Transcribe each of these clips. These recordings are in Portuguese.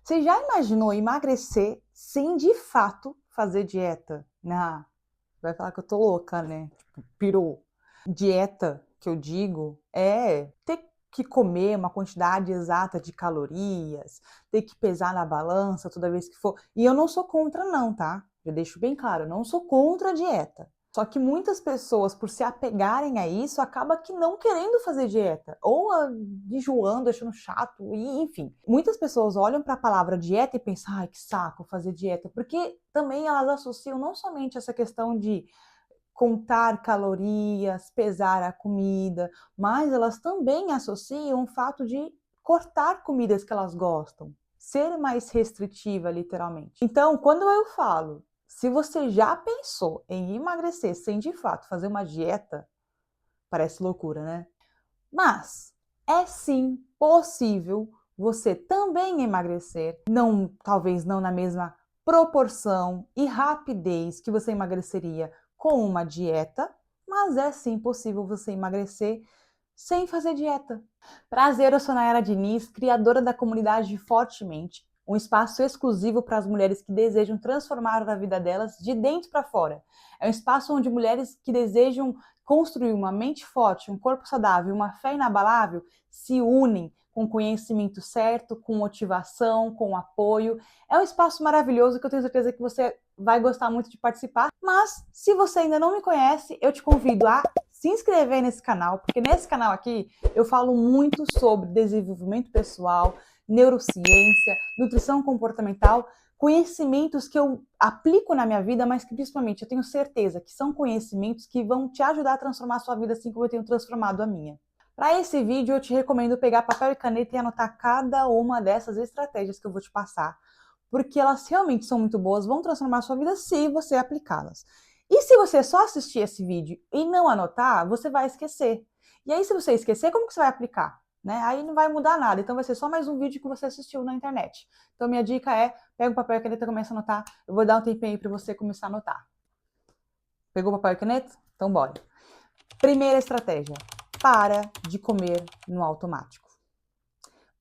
Você já imaginou emagrecer sem de fato fazer dieta? Ah, vai falar que eu tô louca, né? Tipo, pirou. Dieta, que eu digo, é ter que comer uma quantidade exata de calorias, ter que pesar na balança toda vez que for. E eu não sou contra, não, tá? Eu deixo bem claro, eu não sou contra a dieta. Só que muitas pessoas, por se apegarem a isso, acaba que não querendo fazer dieta, ou enjoando, achando chato, e enfim. Muitas pessoas olham para a palavra dieta e pensam, ai, que saco fazer dieta, porque também elas associam não somente essa questão de contar calorias, pesar a comida, mas elas também associam o fato de cortar comidas que elas gostam, ser mais restritiva, literalmente. Então, quando eu falo, se você já pensou em emagrecer sem de fato fazer uma dieta, parece loucura, né? Mas é sim possível você também emagrecer, não, talvez não na mesma proporção e rapidez que você emagreceria com uma dieta, mas é sim possível você emagrecer sem fazer dieta. Prazer, eu sou Nayara Diniz, criadora da comunidade Fortemente, um espaço exclusivo para as mulheres que desejam transformar a vida delas de dentro para fora. É um espaço onde mulheres que desejam construir uma mente forte, um corpo saudável, uma fé inabalável, se unem com conhecimento certo, com motivação, com apoio. É um espaço maravilhoso que eu tenho certeza que você vai gostar muito de participar. Mas, se você ainda não me conhece, eu te convido a se inscrever nesse canal, porque nesse canal aqui eu falo muito sobre desenvolvimento pessoal, neurociência, nutrição comportamental, conhecimentos que eu aplico na minha vida, mas que principalmente eu tenho certeza que são conhecimentos que vão te ajudar a transformar a sua vida assim como eu tenho transformado a minha. Para esse vídeo eu te recomendo pegar papel e caneta e anotar cada uma dessas estratégias que eu vou te passar, porque elas realmente são muito boas, vão transformar a sua vida se você aplicá-las. E se você só assistir esse vídeo e não anotar, você vai esquecer. E aí, se você esquecer, como que você vai aplicar? Né? Aí não vai mudar nada, então vai ser só mais um vídeo que você assistiu na internet. Então minha dica é, pega o papel e caneta e começa a anotar. Eu vou dar um tempinho aí para você começar a anotar. Pegou o papel e caneta? Então bora. Primeira estratégia, para de comer no automático.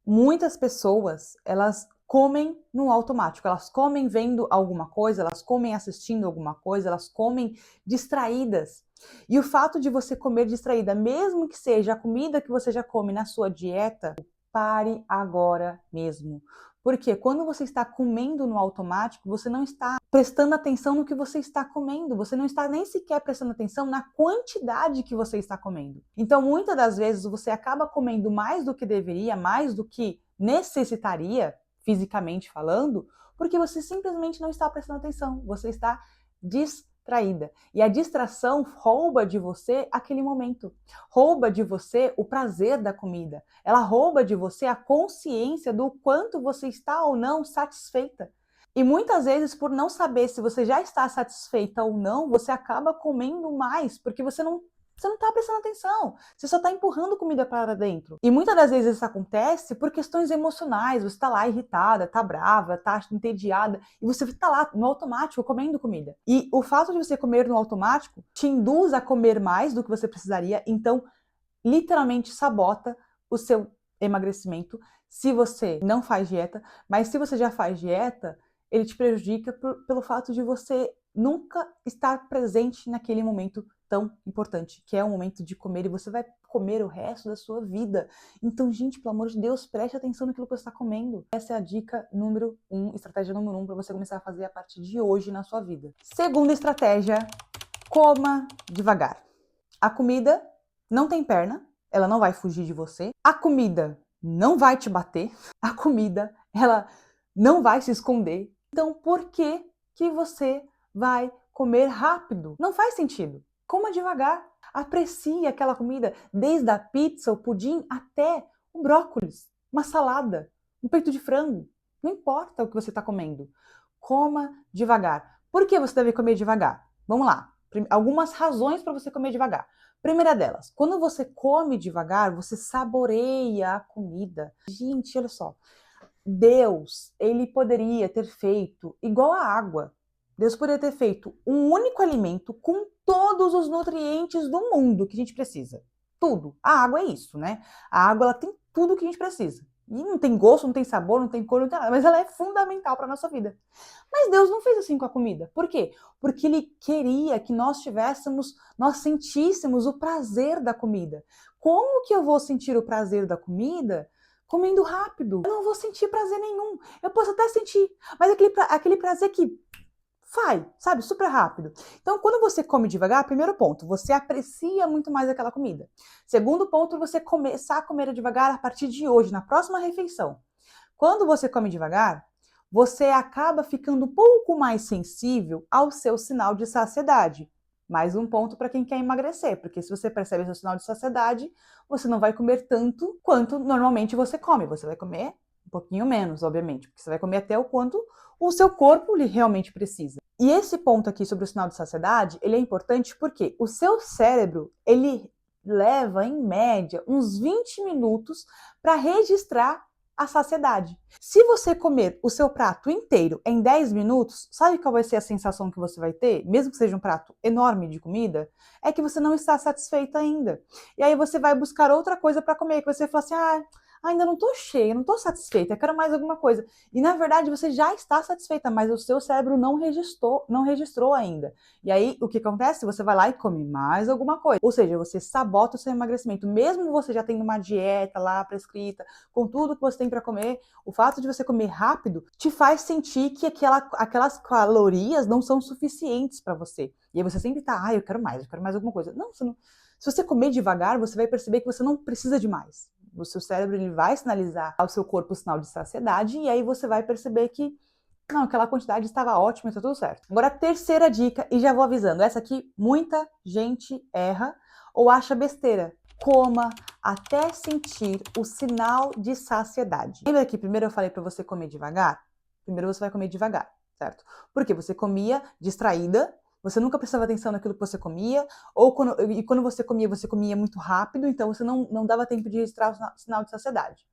Muitas pessoas, elas comem no automático, elas comem vendo alguma coisa, elas comem assistindo alguma coisa, elas comem distraídas. E o fato de você comer distraída, mesmo que seja a comida que você já come na sua dieta, pare agora mesmo. Porque quando você está comendo no automático, você não está prestando atenção no que você está comendo, você não está nem sequer prestando atenção na quantidade que você está comendo. Então, muitas das vezes, você acaba comendo mais do que deveria, mais do que necessitaria, fisicamente falando, porque você simplesmente não está prestando atenção, você está distraída. E a distração rouba de você aquele momento, rouba de você o prazer da comida, ela rouba de você a consciência do quanto você está ou não satisfeita. E muitas vezes, por não saber se você já está satisfeita ou não, você acaba comendo mais, porque você não está prestando atenção, você só está empurrando comida para dentro. E muitas das vezes isso acontece por questões emocionais, você está lá irritada, está brava, está entediada, e você está lá no automático comendo comida. E o fato de você comer no automático te induz a comer mais do que você precisaria, então literalmente sabota o seu emagrecimento se você não faz dieta, mas se você já faz dieta, ele te prejudica pelo fato de você nunca estar presente naquele momento tão importante, que é o momento de comer, e você vai comer o resto da sua vida. Então, gente, pelo amor de Deus, preste atenção naquilo que você está comendo. Essa é a dica número 1, estratégia número 1 para você começar a fazer a partir de hoje na sua vida. Segunda estratégia, coma devagar. A comida não tem perna, ela não vai fugir de você. A comida não vai te bater. A comida, ela não vai se esconder. Então, por que que você vai comer rápido? Não faz sentido. Coma devagar. Aprecie aquela comida, desde a pizza, o pudim, até o brócolis, uma salada, um peito de frango. Não importa o que você está comendo. Coma devagar. Por que você deve comer devagar? Vamos lá. Algumas razões para você comer devagar. Primeira delas, quando você come devagar, você saboreia a comida. Gente, olha só. Deus, ele poderia ter feito igual a água. Deus poderia ter feito um único alimento com todos os nutrientes do mundo que a gente precisa. Tudo. A água é isso, né? A água, ela tem tudo que a gente precisa. E não tem gosto, não tem sabor, não tem cor, não tem nada, mas ela é fundamental para a nossa vida. Mas Deus não fez assim com a comida. Por quê? Porque Ele queria que nós sentíssemos o prazer da comida. Como que eu vou sentir o prazer da comida comendo rápido? Eu não vou sentir prazer nenhum. Eu posso até sentir, mas aquele prazer que sabe, super rápido. Então, quando você come devagar, primeiro ponto, você aprecia muito mais aquela comida. Segundo ponto, você começar a comer devagar a partir de hoje, na próxima refeição. Quando você come devagar, você acaba ficando um pouco mais sensível ao seu sinal de saciedade. Mais um ponto para quem quer emagrecer, porque se você percebe seu sinal de saciedade, você não vai comer tanto quanto normalmente você come. Você vai comer um pouquinho menos, obviamente, porque você vai comer até o quanto o seu corpo lhe realmente precisa. E esse ponto aqui sobre o sinal de saciedade, ele é importante porque o seu cérebro, ele leva, em média, uns 20 minutos para registrar a saciedade. Se você comer o seu prato inteiro em 10 minutos, sabe qual vai ser a sensação que você vai ter? Mesmo que seja um prato enorme de comida, é que você não está satisfeita ainda. E aí você vai buscar outra coisa para comer, que você fala assim, ainda não estou cheia, não estou satisfeita, eu quero mais alguma coisa. E na verdade você já está satisfeita, mas o seu cérebro não registrou ainda. E aí o que acontece? Você vai lá e come mais alguma coisa. Ou seja, você sabota o seu emagrecimento. Mesmo você já tendo uma dieta lá prescrita, com tudo que você tem para comer, o fato de você comer rápido te faz sentir que aquelas calorias não são suficientes para você. E aí você sempre tá, eu quero mais alguma coisa. Não, você não. Se você comer devagar, você vai perceber que você não precisa de mais. O seu cérebro ele vai sinalizar ao seu corpo o sinal de saciedade e aí você vai perceber que não, aquela quantidade estava ótima e tá tudo certo. Agora a terceira dica, e já vou avisando, essa aqui muita gente erra ou acha besteira. Coma até sentir o sinal de saciedade. Lembra que primeiro eu falei para você comer devagar? Primeiro você vai comer devagar, certo? Porque você comia distraída, você nunca prestava atenção naquilo que você comia, e quando você comia muito rápido, então você não dava tempo de registrar o sinal de saciedade.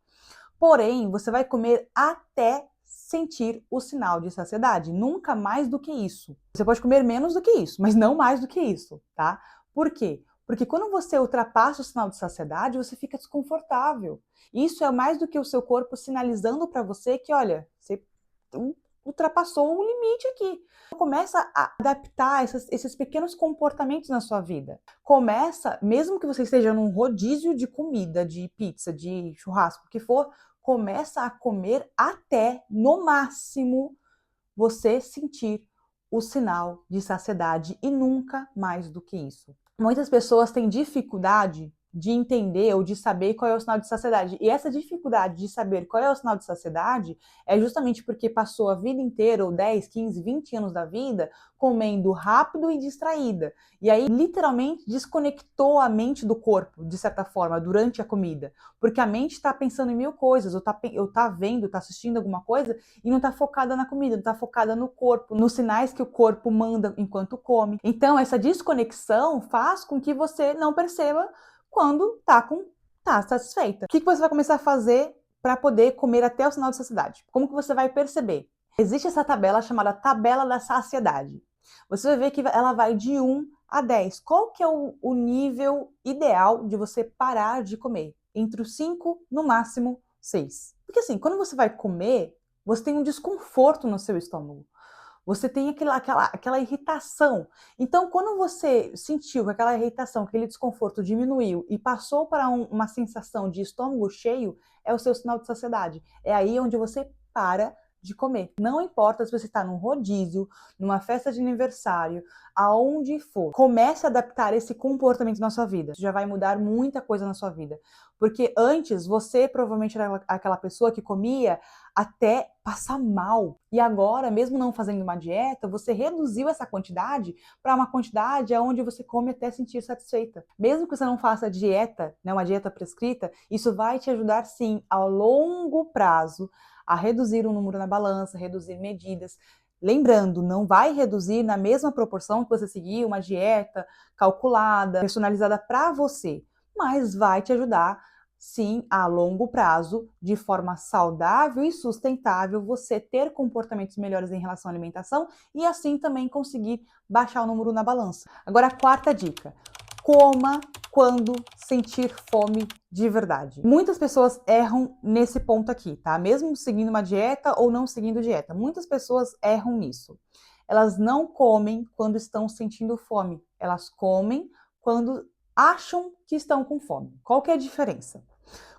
Porém, você vai comer até sentir o sinal de saciedade, nunca mais do que isso. Você pode comer menos do que isso, mas não mais do que isso, tá? Por quê? Porque quando você ultrapassa o sinal de saciedade, você fica desconfortável. Isso é mais do que o seu corpo sinalizando para você que, olha, você ultrapassou um limite aqui. Começa a adaptar esses pequenos comportamentos na sua vida. Começa, mesmo que você esteja num rodízio de comida, de pizza, de churrasco, o que for, começa a comer até, no máximo, você sentir o sinal de saciedade e nunca mais do que isso. Muitas pessoas têm dificuldade de entender ou de saber qual é o sinal de saciedade. E essa dificuldade de saber qual é o sinal de saciedade é justamente porque passou a vida inteira, ou 10, 15, 20 anos da vida, comendo rápido e distraída. E aí, literalmente, desconectou a mente do corpo, de certa forma, durante a comida. Porque a mente está pensando em mil coisas, ou tá vendo, está assistindo alguma coisa, e não está focada na comida, não está focada no corpo, nos sinais que o corpo manda enquanto come. Então, essa desconexão faz com que você não perceba quando tá satisfeita. O que você vai começar a fazer para poder comer até o sinal de saciedade? Como que você vai perceber? Existe essa tabela chamada tabela da saciedade. Você vai ver que ela vai de 1 a 10. Qual que é o nível ideal de você parar de comer? Entre os 5, no máximo 6. Porque assim, quando você vai comer, você tem um desconforto no seu estômago. Você tem aquela irritação. Então, quando você sentiu que aquela irritação, aquele desconforto diminuiu e passou para uma sensação de estômago cheio, é o seu sinal de saciedade. É aí onde você para de comer. Não importa se você está num rodízio, numa festa de aniversário, aonde for. Comece a adaptar esse comportamento na sua vida. Isso já vai mudar muita coisa na sua vida. Porque antes, você provavelmente era aquela pessoa que comia até passar mal. E agora, mesmo não fazendo uma dieta, você reduziu essa quantidade para uma quantidade onde você come até sentir satisfeita. Mesmo que você não faça dieta, né, uma dieta prescrita, isso vai te ajudar sim, ao longo prazo, a reduzir o número na balança, reduzir medidas. Lembrando, não vai reduzir na mesma proporção que você seguir uma dieta calculada, personalizada para você, mas vai te ajudar sim, a longo prazo, de forma saudável e sustentável, você ter comportamentos melhores em relação à alimentação e assim também conseguir baixar o número na balança. Agora, a quarta dica. coma quando sentir fome de verdade. Muitas pessoas erram nesse ponto aqui, tá? Mesmo seguindo uma dieta ou não seguindo dieta. Muitas pessoas erram nisso. Elas não comem quando estão sentindo fome. Elas comem quando acham que estão com fome. Qual que é a diferença?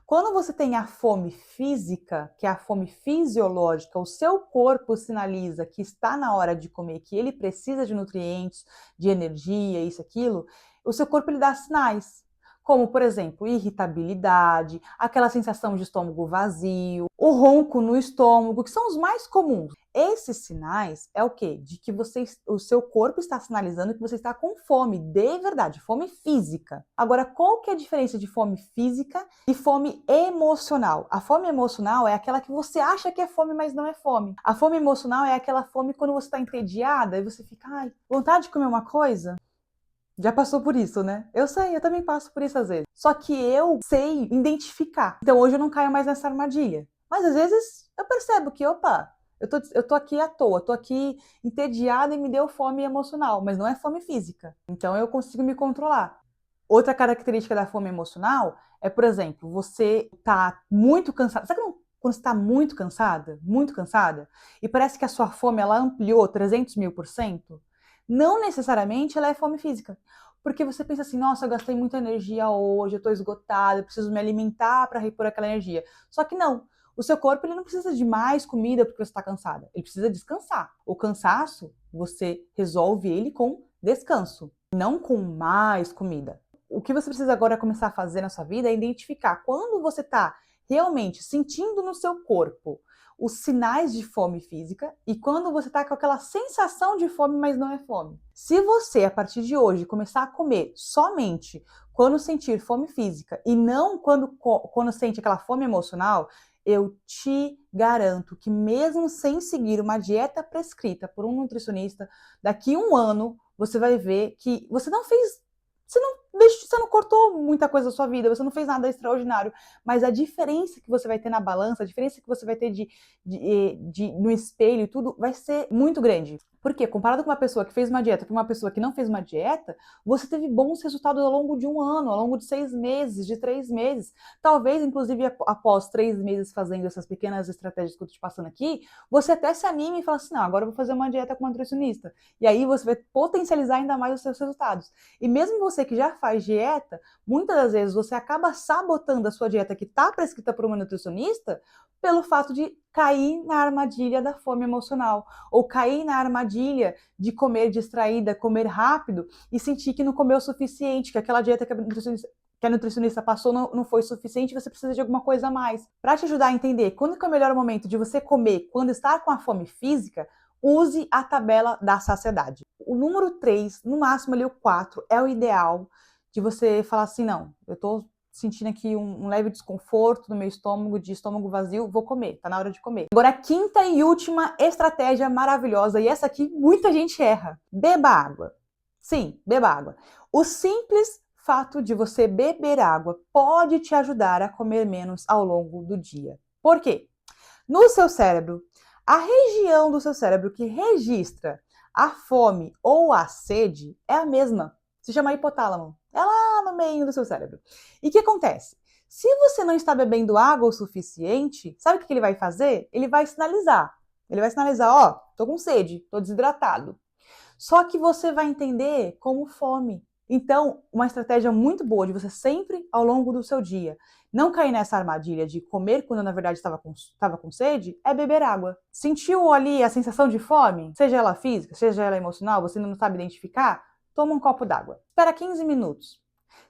Quando você tem a fome física, que é a fome fisiológica, o seu corpo sinaliza que está na hora de comer, que ele precisa de nutrientes, de energia, isso, aquilo, o seu corpo ele dá sinais. Como, por exemplo, irritabilidade, aquela sensação de estômago vazio, o ronco no estômago, que são os mais comuns. Esses sinais é o quê? De que o seu corpo está sinalizando que você está com fome, de verdade, fome física. Agora, qual que é a diferença de fome física e fome emocional? A fome emocional é aquela que você acha que é fome, mas não é fome. A fome emocional é aquela fome quando você está entediada e você fica, ai, vontade de comer uma coisa? Já passou por isso, né? Eu sei, eu também passo por isso às vezes. Só que eu sei identificar. Então hoje eu não caio mais nessa armadilha. Mas às vezes eu percebo que, opa, eu tô aqui à toa, tô aqui entediada e me deu fome emocional, mas não é fome física. Então eu consigo me controlar. Outra característica da fome emocional é, por exemplo, você tá muito cansado. Sabe quando você tá muito cansada, e parece que a sua fome ela ampliou 300.000%? Não necessariamente ela é fome física. Porque você pensa assim, nossa, eu gastei muita energia hoje, eu tô esgotada, eu preciso me alimentar para repor aquela energia. Só que não. O seu corpo ele não precisa de mais comida porque você está cansada. Ele precisa descansar. O cansaço, você resolve ele com descanso, não com mais comida. O que você precisa agora começar a fazer na sua vida é identificar quando você está realmente sentindo no seu corpo os sinais de fome física e quando você está com aquela sensação de fome, mas não é fome. Se você, a partir de hoje, começar a comer somente quando sentir fome física e não quando sente aquela fome emocional, eu te garanto que mesmo sem seguir uma dieta prescrita por um nutricionista, daqui a um ano você vai ver que você não fez, você não cortou muita coisa da sua vida, você não fez nada extraordinário, mas a diferença que você vai ter na balança, a diferença que você vai ter no espelho e tudo, vai ser muito grande. Porque comparado com uma pessoa que fez uma dieta para uma pessoa que não fez uma dieta, você teve bons resultados ao longo de um ano, ao longo de 6 meses, de 3 meses. Talvez, inclusive, após 3 meses fazendo essas pequenas estratégias que eu estou te passando aqui, você até se anime e fala assim, não, agora eu vou fazer uma dieta com uma nutricionista. E aí você vai potencializar ainda mais os seus resultados. E mesmo você que já faz dieta, muitas das vezes você acaba sabotando a sua dieta que está prescrita por uma nutricionista pelo fato de cair na armadilha da fome emocional, ou cair na armadilha de comer distraída, comer rápido e sentir que não comeu o suficiente, que aquela dieta que a nutricionista passou não foi suficiente, você precisa de alguma coisa a mais. Para te ajudar a entender quando que é o melhor momento de você comer quando está com a fome física, use a tabela da saciedade. O número 3, no máximo ali o 4, é o ideal de você falar assim, não, eu tô sentindo aqui um leve desconforto no meu estômago, de estômago vazio, vou comer, tá na hora de comer. Agora, a quinta e última estratégia maravilhosa, e essa aqui muita gente erra, beba água. Sim, beba água. O simples fato de você beber água pode te ajudar a comer menos ao longo do dia. Por quê? No seu cérebro, a região do seu cérebro que registra a fome ou a sede é a mesma. Se chama hipotálamo. É lá no meio do seu cérebro. E o que acontece? Se você não está bebendo água o suficiente, sabe o que ele vai fazer? Ele vai sinalizar. Ele vai sinalizar, ó, tô com sede, tô desidratado. Só que você vai entender como fome. Então, uma estratégia muito boa de você sempre, ao longo do seu dia, não cair nessa armadilha de comer quando na verdade estava com sede, é beber água. Sentiu ali a sensação de fome? Seja ela física, seja ela emocional, você não sabe identificar? Toma um copo d'água. Espera 15 minutos.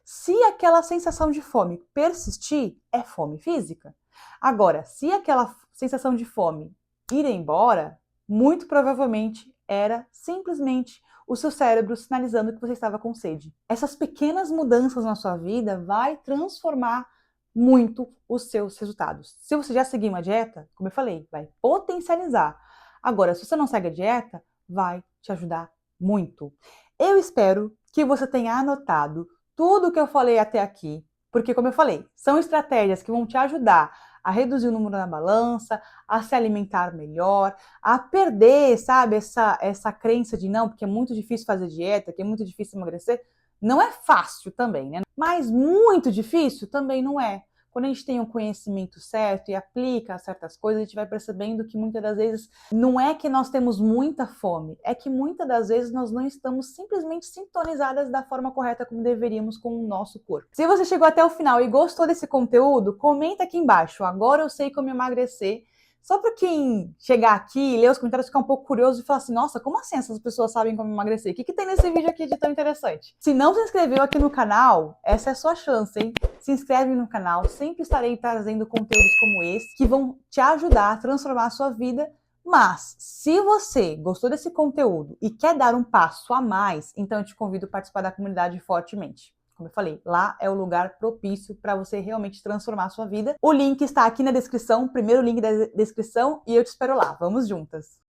Se aquela sensação de fome persistir, é fome física. Agora, se aquela sensação de fome ir embora, muito provavelmente era simplesmente o seu cérebro sinalizando que você estava com sede. Essas pequenas mudanças na sua vida vai transformar muito os seus resultados. Se você já seguir uma dieta, como eu falei, vai potencializar. Agora, se você não segue a dieta, vai te ajudar muito. Eu espero que você tenha anotado tudo o que eu falei até aqui, porque, como eu falei, são estratégias que vão te ajudar a reduzir o número na balança, a se alimentar melhor, a perder, sabe, essa crença de não, porque é muito difícil fazer dieta, que é muito difícil emagrecer. Não é fácil também, né? Mas muito difícil também não é. Quando a gente tem o conhecimento certo e aplica certas coisas, a gente vai percebendo que muitas das vezes não é que nós temos muita fome, é que muitas das vezes nós não estamos simplesmente sintonizadas da forma correta como deveríamos com o nosso corpo. Se você chegou até o final e gostou desse conteúdo, comenta aqui embaixo. Agora eu sei como emagrecer. Só para quem chegar aqui e ler os comentários ficar um pouco curioso e falar assim, nossa, como assim essas pessoas sabem como emagrecer? O que tem nesse vídeo aqui de tão interessante? Se não se inscreveu aqui no canal, essa é a sua chance, hein? Se inscreve no canal, sempre estarei trazendo conteúdos como esse que vão te ajudar a transformar a sua vida. Mas, se você gostou desse conteúdo e quer dar um passo a mais, então eu te convido a participar da comunidade fortemente. Como eu falei, lá é o lugar propício para você realmente transformar a sua vida. O link está aqui na descrição, primeiro link da descrição, e eu te espero lá. Vamos juntas!